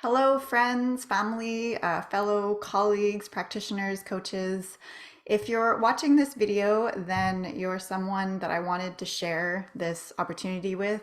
Hello, friends, family, fellow colleagues, practitioners, coaches. If you're watching this video, then you're someone that I wanted to share this opportunity with.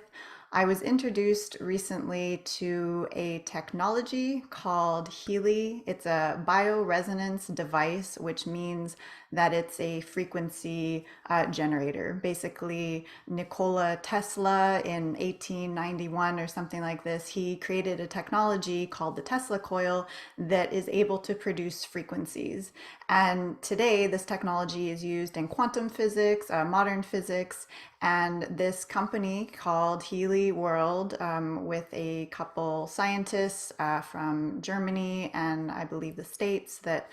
I was introduced recently to a technology called HEALY. It's a bioresonance device, which means that it's a frequency generator. Basically, Nikola Tesla in 1891 or something like this, he created a technology called the Tesla coil that is able to produce frequencies. And today, this technology is used in quantum physics, modern physics, and this company called Healy World, with a couple scientists from Germany and I believe the States that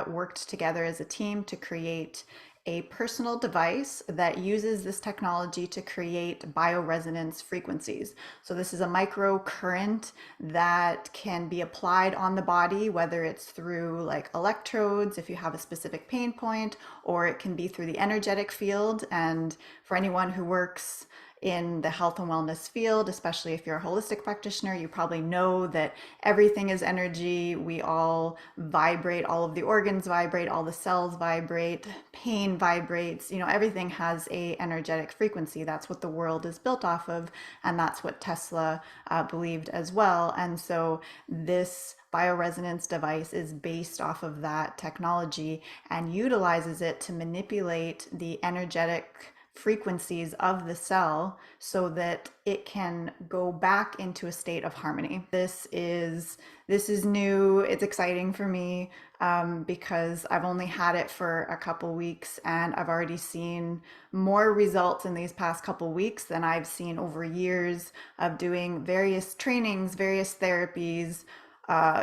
worked together as a team to create a personal device that uses this technology to create bioresonance frequencies. So this is a microcurrent that can be applied on the body, whether it's through like electrodes if you have a specific pain point, or it can be through the energetic field. And for anyone who works in the health and wellness field, especially if you're a holistic practitioner, you probably know that everything is energy. We all vibrate, all of the organs vibrate, all the cells vibrate, pain vibrates, everything has a energetic frequency. That's what the world is built off of, and that's what Tesla believed as well. And so this bioresonance device is based off of that technology and utilizes it to manipulate the energetic frequencies of the cell so that it can go back into a state of harmony. This is new. It's exciting for me because I've only had it for a couple weeks and I've already seen more results in these past couple weeks than I've seen over years of doing various trainings, various therapies,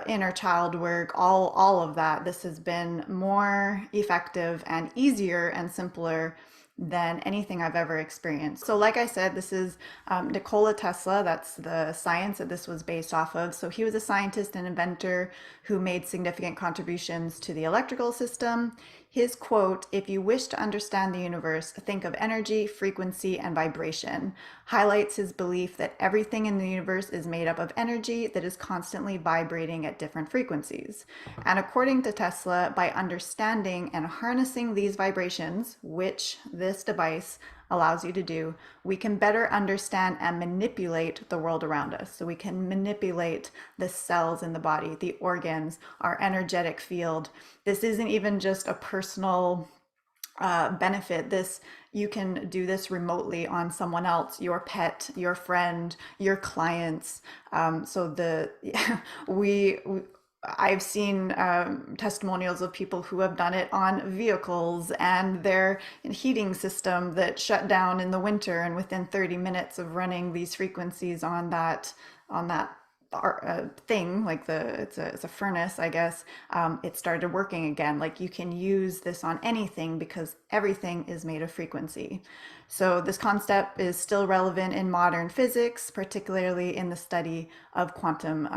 inner child work, all of that. This has been more effective and easier and simpler than anything I've ever experienced. So like I said, this is Nikola Tesla. That's the science that this was based off of. So he was a scientist and inventor who made significant contributions to the electrical system. His quote, "If you wish to understand the universe, think of energy, frequency, and vibration," highlights his belief that everything in the universe is made up of energy that is constantly vibrating at different frequencies. And according to Tesla, by understanding and harnessing these vibrations, which this device allows you to do, we can better understand and manipulate the world around us. So we can manipulate the cells in the body, the organs, our energetic field. This isn't even just a personal benefit. You can do this remotely on someone else, your pet, your friend, your clients. We I've seen testimonials of people who have done it on vehicles and their heating system that shut down in the winter, and within 30 minutes of running these frequencies on that thing, like it's a furnace, I guess, it started working again. Like, you can use this on anything because everything is made of frequency. So this concept is still relevant in modern physics, particularly in the study of quantum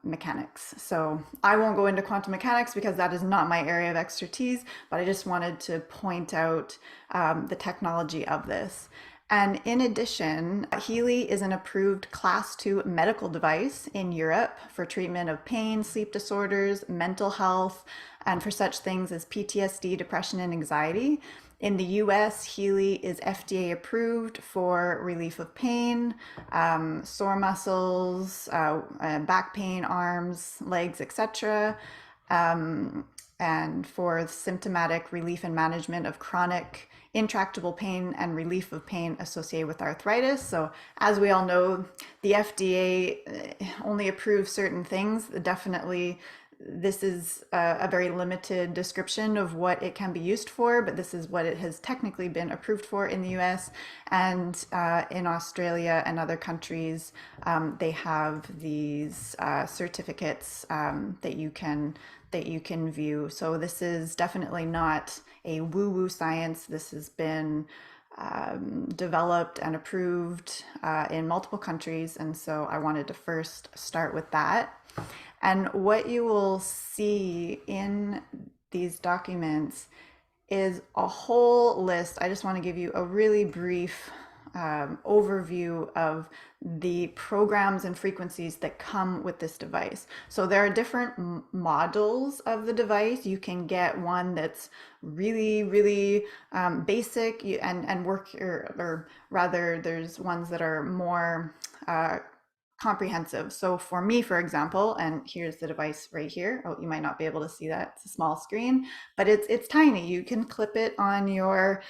mechanics. So I won't go into quantum mechanics because that is not my area of expertise, but I just wanted to point out the technology of this. And in addition, Healy is an approved Class 2 medical device in Europe for treatment of pain, sleep disorders, mental health, and for such things as PTSD, depression, and anxiety. In the US, Healy is FDA approved for relief of pain, sore muscles, back pain, arms, legs, etc., and for symptomatic relief and management of chronic intractable pain and relief of pain associated with arthritis. So as we all know, the FDA only approves certain things. Definitely, this is a very limited description of what it can be used for, but this is what it has technically been approved for in the US. And in Australia and other countries, they have these certificates that you can view. So this is definitely not a woo-woo science. This has been developed and approved in multiple countries. And so I wanted to first start with that. And what you will see in these documents is a whole list. I just want to give you a really brief overview of the programs and frequencies that come with this device. So there are different models of the device. You can get one that's really, really basic and work, or rather, there's ones that are more comprehensive. So for me, for example, and here's the device right here. Oh, you might not be able to see that. It's a small screen, but it's tiny. You can clip it on your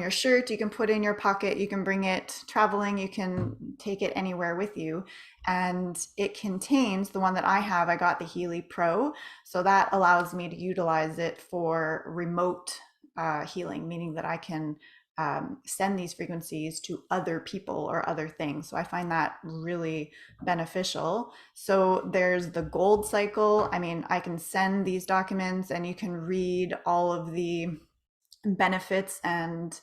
shirt. You can put it in your pocket. You can bring it traveling. You can take it anywhere with you. And it contains the one that I have. I got the Healy Pro, so that allows me to utilize it for remote healing, meaning that I can send these frequencies to other people or other things. So I find that really beneficial. So there's the gold cycle. I mean, I can send these documents and you can read all of the benefits and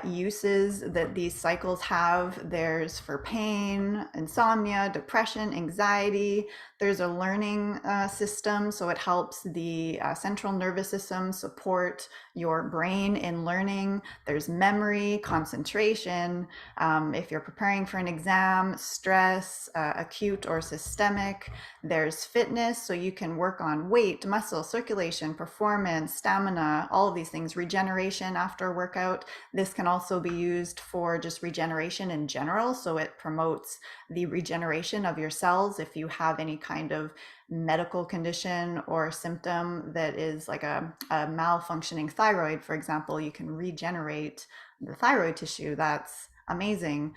uses that these cycles have. There's for pain, insomnia, depression, anxiety. There's a learning system, so it helps the central nervous system support your brain in learning. There's memory, concentration, if you're preparing for an exam, stress, acute or systemic. There's fitness, so you can work on weight, muscle, circulation, performance, stamina, all of these things, regeneration after a workout. This can also be used for just regeneration in general. So it promotes the regeneration of your cells. If you have any kind of medical condition or symptom that is like a malfunctioning thyroid, for example, you can regenerate the thyroid tissue. That's amazing.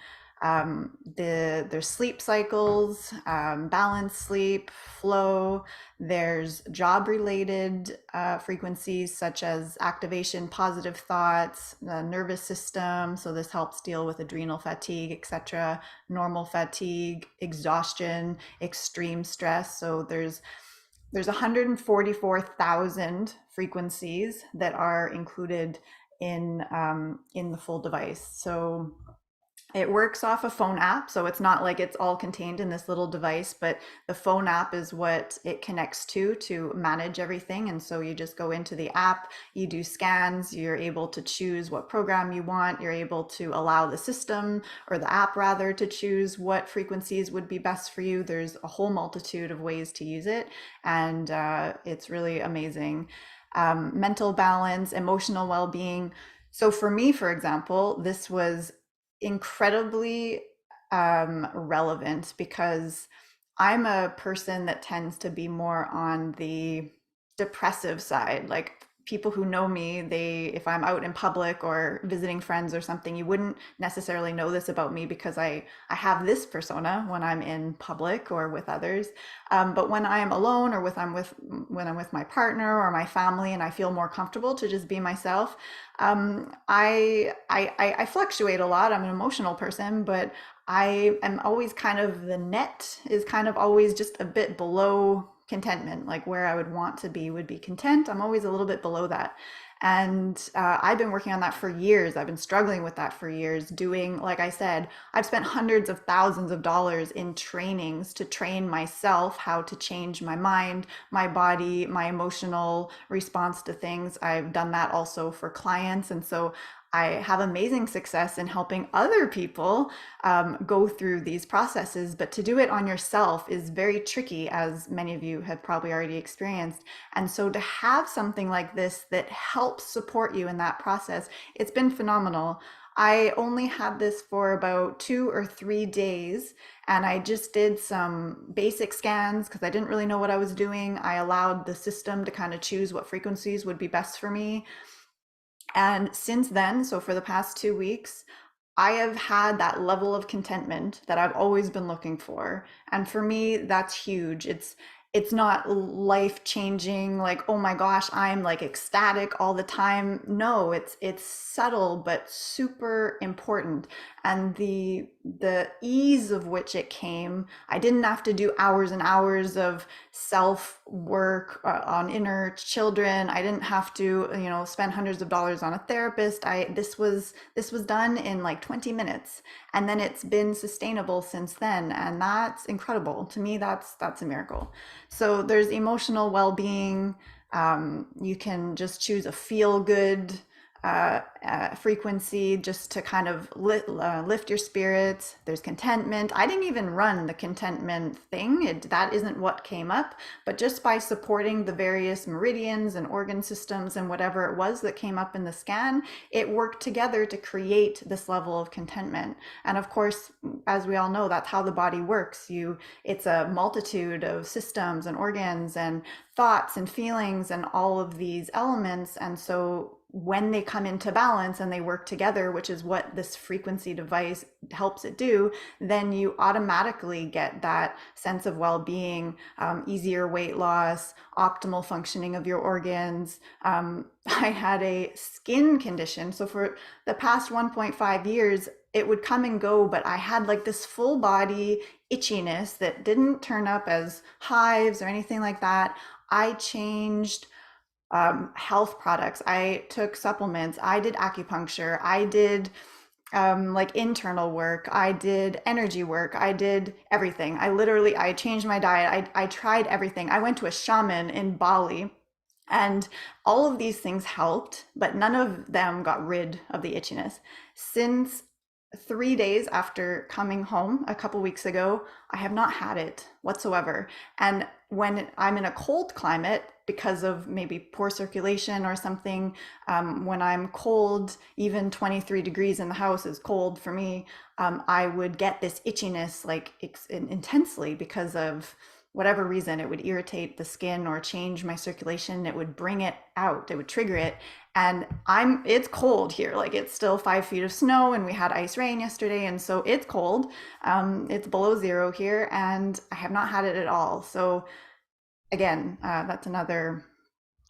There's sleep cycles, balanced sleep, flow. There's job related frequencies such as activation, positive thoughts, the nervous system. So this helps deal with adrenal fatigue, etc., normal fatigue, exhaustion, extreme stress. So there's 144,000 frequencies that are included in the full device. So it works off a phone app, so it's not like it's all contained in this little device, but the phone app is what it connects to manage everything. And so you just go into the app, you do scans, you're able to choose what program you want, you're able to allow the system, or the app rather, to choose what frequencies would be best for you. There's a whole multitude of ways to use it, and it's really amazing. Mental balance, emotional well-being. So for me, for example, this was incredibly relevant because I'm a person that tends to be more on the depressive side. Like people who know me, if I'm out in public or visiting friends or something, you wouldn't necessarily know this about me because I have this persona when I'm in public or with others. But when I am alone or when I'm with my partner or my family and I feel more comfortable to just be myself, I fluctuate a lot. I'm an emotional person, but I am always kind of, the net is kind of always just a bit below contentment. Like where I would want to be would be content. I'm always a little bit below that. And I've been working on that for years. I've been struggling with that for years, doing, like I said, I've spent hundreds of thousands of dollars in trainings to train myself how to change my mind, my body, my emotional response to things. I've done that also for clients. And so I have amazing success in helping other people go through these processes, but to do it on yourself is very tricky, as many of you have probably already experienced. And so to have something like this that helps support you in that process, it's been phenomenal. I only had this for about 2 or 3 days, and I just did some basic scans because I didn't really know what I was doing. I allowed the system to kind of choose what frequencies would be best for me. And since then, so for the past 2 weeks, I have had that level of contentment that I've always been looking for. And for me, that's huge. It's not life changing, like, oh my gosh, I'm like ecstatic all the time. No, it's subtle but super important. And the ease of which it came, I didn't have to do hours and hours of self work on inner children. I didn't have to, spend hundreds of dollars on a therapist. I this was done in like 20 minutes, and then it's been sustainable since then, and that's incredible. To me, that's a miracle. So there's emotional well-being. You can just choose a feel good frequency just to kind of lift your spirits. There's contentment. I didn't even run the contentment thing. That isn't what came up, but just by supporting the various meridians and organ systems and whatever it was that came up in the scan, it worked together to create this level of contentment. And of course, as we all know, that's how the body works. It's a multitude of systems and organs and thoughts and feelings and all of these elements. And so when they come into balance and they work together, which is what this frequency device helps it do, then you automatically get that sense of well-being, easier weight loss, optimal functioning of your organs. I had a skin condition. So for the past 1.5 years, it would come and go, but I had like this full body itchiness that didn't turn up as hives or anything like that. I changed health products. I took supplements. I did acupuncture. I did like internal work. I did energy work. I did everything. I changed my diet. I tried everything. I went to a shaman in Bali, and all of these things helped, but none of them got rid of the itchiness. Since 3 days after coming home a couple weeks ago, I have not had it whatsoever. And when I'm in a cold climate, because of maybe poor circulation or something, when I'm cold, even 23 degrees in the house is cold for me, I would get this itchiness like intensely because of whatever reason. It would irritate the skin or change my circulation. It would bring it out. It would trigger it. And it's cold here. Like it's still 5 feet of snow and we had ice rain yesterday. And so it's cold. It's below zero here and I have not had it at all. So again, that's another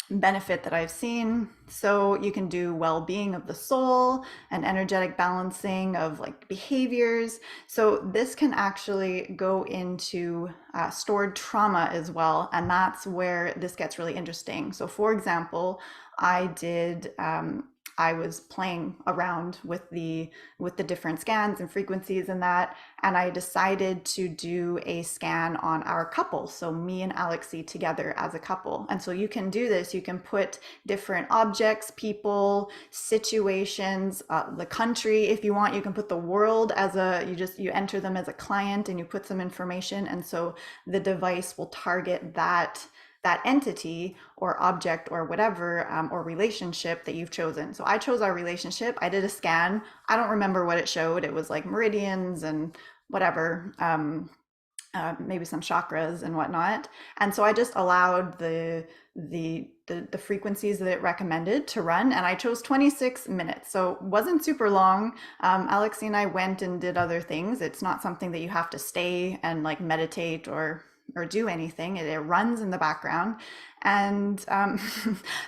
benefit that I've seen. So you can do well-being of the soul and energetic balancing of like behaviors. So this can actually go into stored trauma as well. And that's where this gets really interesting. So for example, I was playing around with the different scans and frequencies and that, and I decided to do a scan on our couple, so me and Alexi together as a couple. And so you can do this. You can put different objects, people, situations, the country if you want. You can put the world as you enter them as a client and you put some information, and so the device will target that entity or object or whatever, or relationship that you've chosen. So I chose our relationship. I did a scan. I don't remember what it showed. It was like meridians and whatever, maybe some chakras and whatnot. And so I just allowed the frequencies that it recommended to run, and I chose 26 minutes. So it wasn't super long. Alexi and I went and did other things. It's not something that you have to stay and like meditate or do anything. It runs in the background. And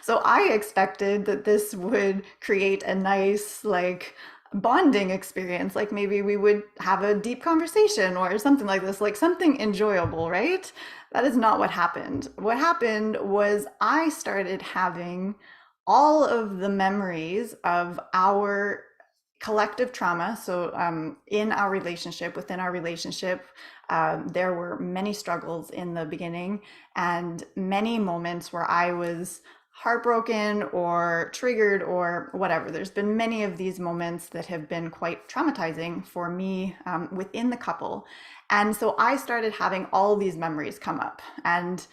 so I expected that this would create a nice like bonding experience, like maybe we would have a deep conversation or something like this, like something enjoyable, right? That is not what happened. What happened was I started having all of the memories of our collective trauma. So in our relationship, within our relationship, there were many struggles in the beginning and many moments where I was heartbroken or triggered or whatever. There's been many of these moments that have been quite traumatizing for me within the couple. And so I started having all these memories come up. And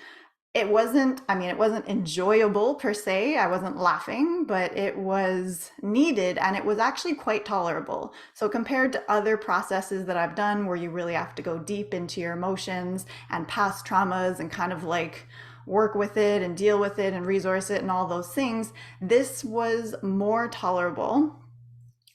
it wasn't enjoyable per se. I wasn't laughing, but it was needed and it was actually quite tolerable. So compared to other processes that I've done where you really have to go deep into your emotions and past traumas and kind of like work with it and deal with it and resource it and all those things, this was more tolerable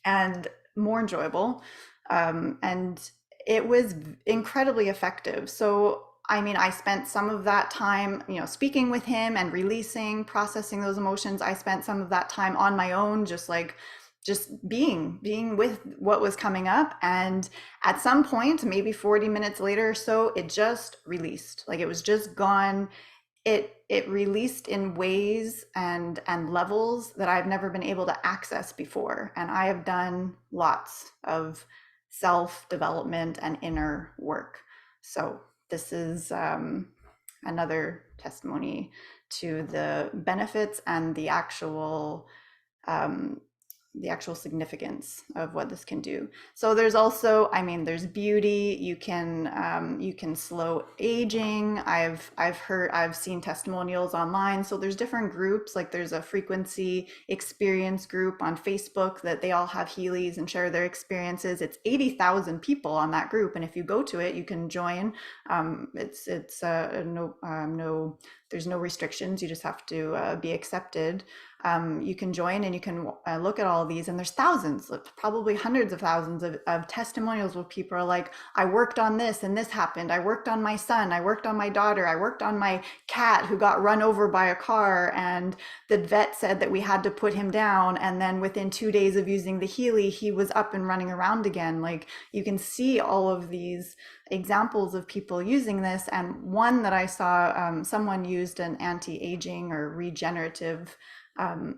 and more enjoyable. And it was incredibly effective. So, I mean, I spent some of that time, speaking with him and releasing, processing those emotions. I spent some of that time on my own, just being with what was coming up. And at some point, maybe 40 minutes later or so, it just released. Like it was just gone. It released in ways and levels that I've never been able to access before. And I have done lots of self development and inner work. So this is another testimony to the benefits and the actual the actual significance of what this can do. So there's also, I mean, there's beauty. You can slow aging. I've seen testimonials online. So there's different groups. Like there's a frequency experience group on Facebook that they all have Healys and share their experiences. It's 80,000 people on that group, and if you go to it, you can join. It's no, there's no restrictions. You just have to be accepted. You can join and you can look at all of these, and there's thousands, probably hundreds of thousands of testimonials where people are like, I worked on this and this happened. I worked on my son. I worked on my daughter. I worked on my cat who got run over by a car, and the vet said that we had to put him down. And then within 2 days of using the Healy, he was up and running around again. Like you can see all of these examples of people using this. And one that I saw, someone used an anti-aging or regenerative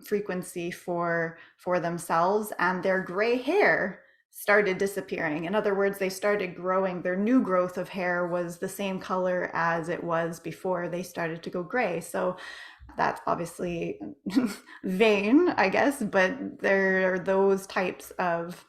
frequency for themselves, and their gray hair started disappearing. In other words, they started growing. Their new growth of hair was the same color as it was before they started to go gray. So that's obviously vain, I guess, but there are those types of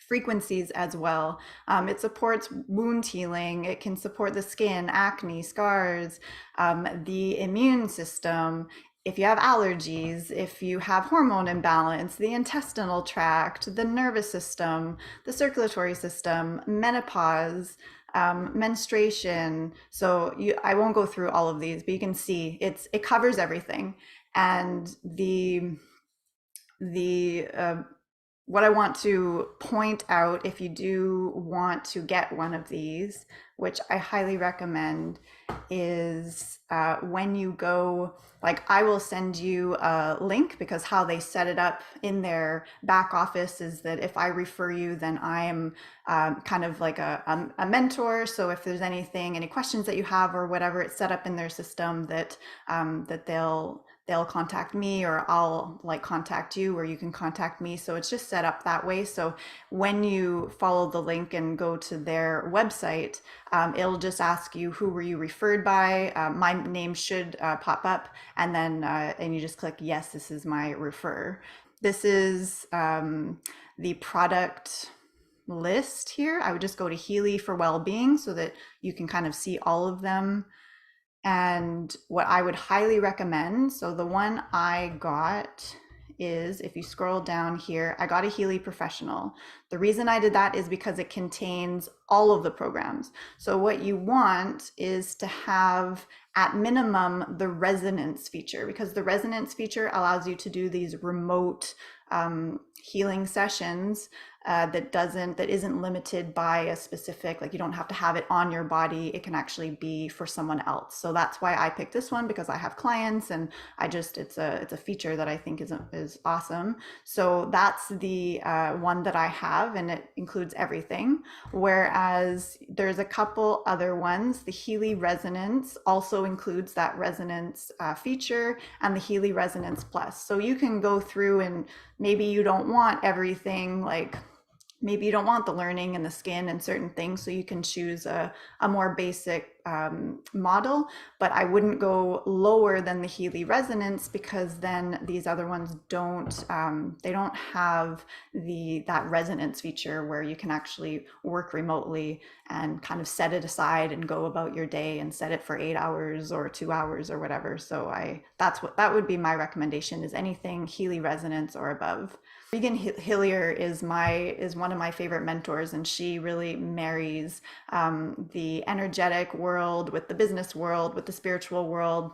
frequencies as well. It supports wound healing. It can support the skin, acne, scars, the immune system. If you have allergies, if you have hormone imbalance, the intestinal tract, the nervous system, the circulatory system, menopause, menstruation. So I won't go through all of these, but you can see it covers everything. And the what I want to point out, if you do want to get one of these, which I highly recommend, is when you go, like I will send you a link, because how they set it up in their back office is that if I refer you, then I am kind of like a mentor. So if there's any questions that you have or whatever, it's set up in their system that that they'll contact me, or I'll like contact you, or you can contact me. So it's just set up that way. So when you follow the link and go to their website, it'll just ask you, who were you referred by? My name should pop up, and then and you just click, yes, this is my refer. This is the product list here. I would just go to Healy for Wellbeing so that you can kind of see all of them. And what I would highly recommend, so the one I got is, if you scroll down here, I got a Healy Professional. The reason I did that is because it contains all of the programs. So what you want is to have at minimum the resonance feature, because the resonance feature allows you to do these remote healing sessions that isn't limited by a specific, like you don't have to have it on your body. It can actually be for someone else. So that's why I picked this one, because I have clients, and it's a feature that I think is awesome. So that's the one that I have, and it includes everything. Whereas there's a couple other ones. The Healy Resonance also includes that resonance feature, and the Healy Resonance Plus. So you can go through, and maybe you don't want everything, like maybe you don't want the learning and the skin and certain things, so you can choose a more basic model, but I wouldn't go lower than the Healy Resonance, because then these other ones they don't have that resonance feature where you can actually work remotely and kind of set it aside and go about your day and set it for 8 hours or 2 hours or whatever. So that would be my recommendation, is anything Healy Resonance or above. Regan Hillier is one of my favorite mentors, and she really marries the energetic world with the business world, with the spiritual world.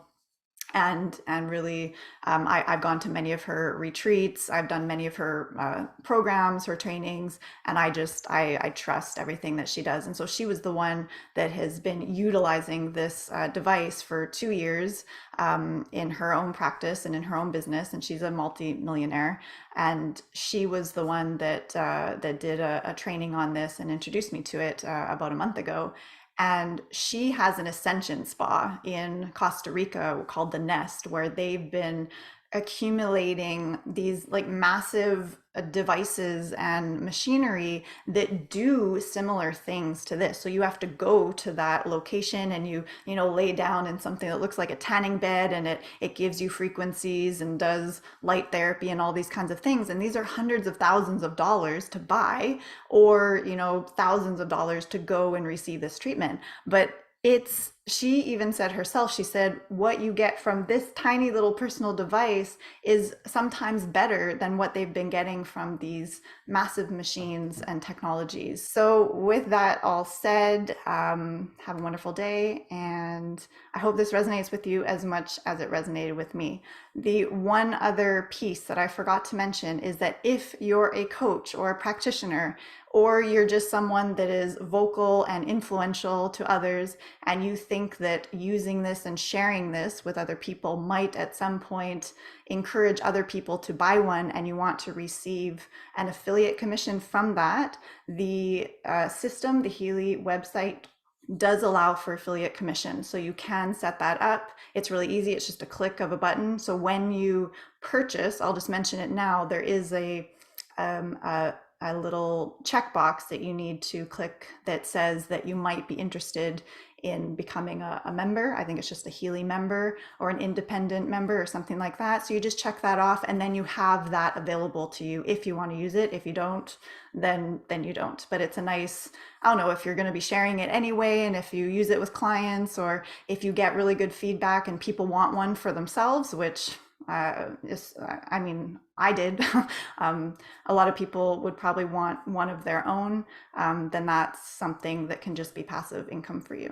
And really, I've gone to many of her retreats. I've done many of her programs, her trainings, and I trust everything that she does. And so she was the one that has been utilizing this device for 2 years in her own practice and in her own business. And she's a multi-millionaire. And she was the one that did a training on this and introduced me to it about a month ago. And she has an ascension spa in Costa Rica called the Nest, where they've been accumulating these like massive devices and machinery that do similar things to this. So you have to go to that location and you lay down in something that looks like a tanning bed, and it gives you frequencies and does light therapy and all these kinds of things. And these are hundreds of thousands of dollars to buy, or thousands of dollars to go and receive this treatment. But she even said herself, she said, what you get from this tiny little personal device is sometimes better than what they've been getting from these massive machines and technologies. So, with that all said, have a wonderful day. And I hope this resonates with you as much as it resonated with me. The one other piece that I forgot to mention is that if you're a coach or a practitioner, or you're just someone that is vocal and influential to others, and you think that using this and sharing this with other people might at some point encourage other people to buy one, and you want to receive an affiliate commission from that, the system, the Healy website, does allow for affiliate commission. So you can set that up. It's really easy. It's just a click of a button. So when you purchase, I'll just mention it now, there is um, a a little checkbox that you need to click that says that you might be interested in becoming a member. I think it's just a Healy member or an independent member or something like that. So you just check that off, and then you have that available to you if you want to use it. If you don't, then you don't. But it's a nice, I don't know if you're going to be sharing it anyway, and if you use it with clients, or if you get really good feedback and people want one for themselves, which I mean, I did. A lot of people would probably want one of their own. Then that's something that can just be passive income for you.